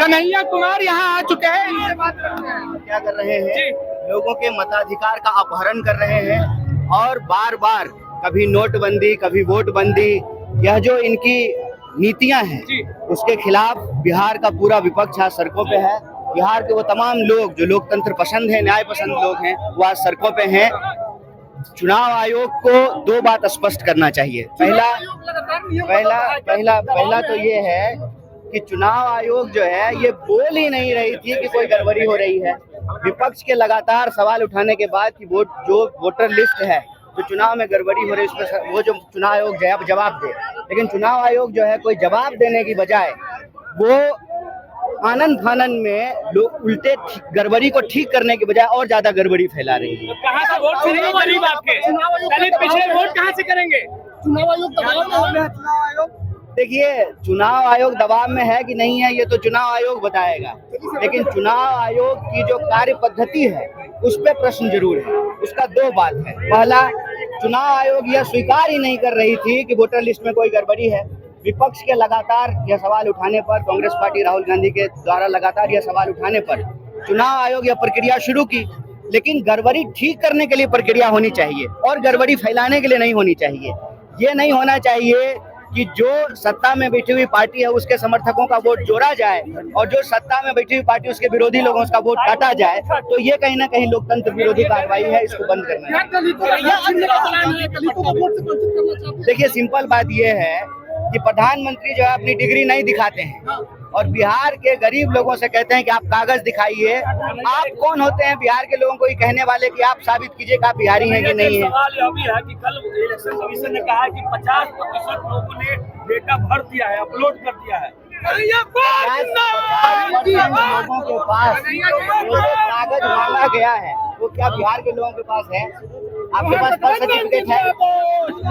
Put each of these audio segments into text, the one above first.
कन्हैया कुमार यहाँ आ चुके हैं, इनसे बात करते हैं। क्या कर रहे हैं? लोगों के मताधिकार का अपहरण कर रहे हैं और बार बार कभी नोटबंदी, कभी वोटबंदी, यह जो इनकी नीतियां हैं उसके खिलाफ बिहार का पूरा विपक्ष आज सड़कों पे है। बिहार के वो तमाम लोग जो लोकतंत्र पसंद है, न्याय पसंद लोग हैं, वो आज सड़कों पे हैं। चुनाव आयोग को दो बात स्पष्ट करना चाहिए। पहला तो ये है कि चुनाव आयोग जो है ये बोल ही नहीं रही थी कि कोई गड़बड़ी हो रही है। विपक्ष के लगातार सवाल उठाने के बाद कि वोटर लिस्ट है जो चुनाव में गड़बड़ी हो रही है उसमें वो जो चुनाव आयोग जवाब दे, लेकिन चुनाव आयोग जो है कोई जवाब देने की बजाय वो आनंद फानन में लोग उल्टे गड़बड़ी को ठीक करने के बजाय और ज्यादा गड़बड़ी फैला रही है। कहाँ से वोट करेंगे गरीब आपके? दलित पिछड़े वोट कहाँ से करेंगे? चुनाव आयोग दबाव में है। चुनाव आयोग देखिए, चुनाव आयोग दबाव में है कि नहीं है ये तो चुनाव आयोग बताएगा, लेकिन चुनाव आयोग की जो कार्य पद्धति है उस पर प्रश्न जरूर है। उसका दो बात है। पहला, चुनाव आयोग यह स्वीकार ही नहीं कर रही थी कि वोटर लिस्ट में कोई गड़बड़ी है। विपक्ष के लगातार यह सवाल उठाने पर, कांग्रेस पार्टी राहुल गांधी के द्वारा लगातार यह सवाल उठाने पर चुनाव आयोग यह प्रक्रिया शुरू की, लेकिन गड़बड़ी ठीक करने के लिए प्रक्रिया होनी चाहिए और गड़बड़ी फैलाने के लिए नहीं होनी चाहिए। ये नहीं होना चाहिए कि जो सत्ता में बैठी हुई पार्टी है उसके समर्थकों का वोट जोड़ा जाए और जो सत्ता में बैठी हुई पार्टी उसके विरोधी लोगों का वोट काटा जाए। तो ये कहीं ना कहीं लोकतंत्र विरोधी कार्रवाई है, इसको बंद करना है। देखिए, सिंपल बात ये है कि प्रधानमंत्री जो है अपनी डिग्री नहीं दिखाते हैं और बिहार के गरीब लोगों से कहते हैं कि आप कागज दिखाइए। आप कौन होते हैं बिहार के लोगों को ये कहने वाले कि आप साबित कीजिए कि आप बिहारी हैं कि नहीं है? सवाल यह भी है कि कल इलेक्शन कमीशन ने कहा है कि 50% लोगों ने डेटा भर दिया है, अपलोड कर दिया है। लोगों के पास जो कागज मांगा गया है वो क्या बिहार के लोगों के पास है? आपके पास बर्थ सर्टिफिकेट है?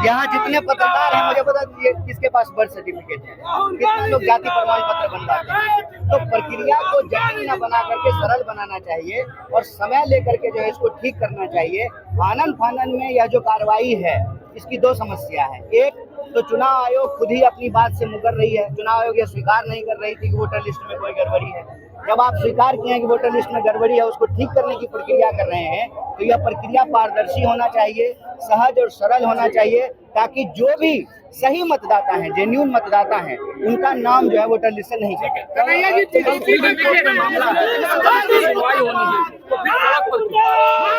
यहाँ जितने पत्रकार हैं मुझे बता दीजिए किसके पास बर्थ सर्टिफिकेट है? कितने लोग जाति प्रमाण पत्र बनवाते हैं? तो प्रक्रिया को जटिल न बना करके सरल बनाना चाहिए और समय लेकर के जो है इसको ठीक करना चाहिए। आनन फानन में यह जो कार्रवाई है इसकी दो समस्या है। एक तो चुनाव आयोग खुद ही अपनी बात से मुकर रही है। चुनाव आयोग यह स्वीकार नहीं कर रही थी कि वोटर लिस्ट में कोई गड़बड़ी है। जब आप स्वीकार किए हैं कि वोटर लिस्ट में गड़बड़ी है, उसको ठीक करने की प्रक्रिया कर रहे हैं, तो यह प्रक्रिया पारदर्शी होना चाहिए, सहज और सरल होना चाहिए, ताकि जो भी सही मतदाता हैं, जेन्युइन मतदाता हैं, उनका नाम जो है वोटर लिस्ट से नहीं कटे।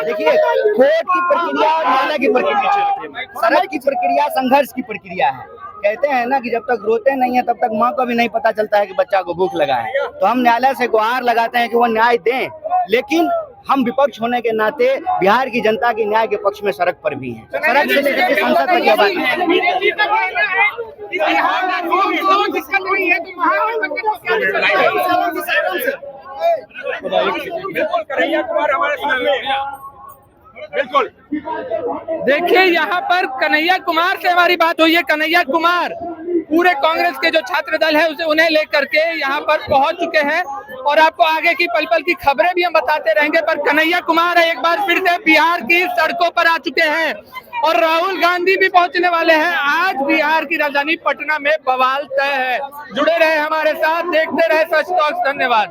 देखिए, कोर्ट की प्रक्रिया और न्यायालय की प्रक्रिया, सड़क की प्रक्रिया संघर्ष की प्रक्रिया है। कहते हैं ना कि जब तक रोते नहीं है तब तक माँ को भी नहीं पता चलता है कि बच्चा को भूख लगा है। तो हम न्यायालय से गुहार लगाते हैं कि वो न्याय दें, लेकिन हम विपक्ष होने के नाते बिहार की जनता के न्याय के पक्ष में सड़क पर भी हैं। सड़क से लेकर के संसद तक यह बात बिल्कुल। देखिए, यहाँ पर कन्हैया कुमार से हमारी बात हुई है। कन्हैया कुमार पूरे कांग्रेस के जो छात्र दल है उसे उन्हें लेकर के यहाँ पर पहुंच चुके हैं और आपको आगे की पल पल की खबरें भी हम बताते रहेंगे। पर कन्हैया कुमार एक बार फिर से बिहार की सड़कों पर आ चुके हैं और राहुल गांधी भी पहुंचने वाले हैं। आज बिहार की राजधानी पटना में बवाल तय है। जुड़े रहे हमारे साथ, देखते रहे सच टॉक्स। धन्यवाद।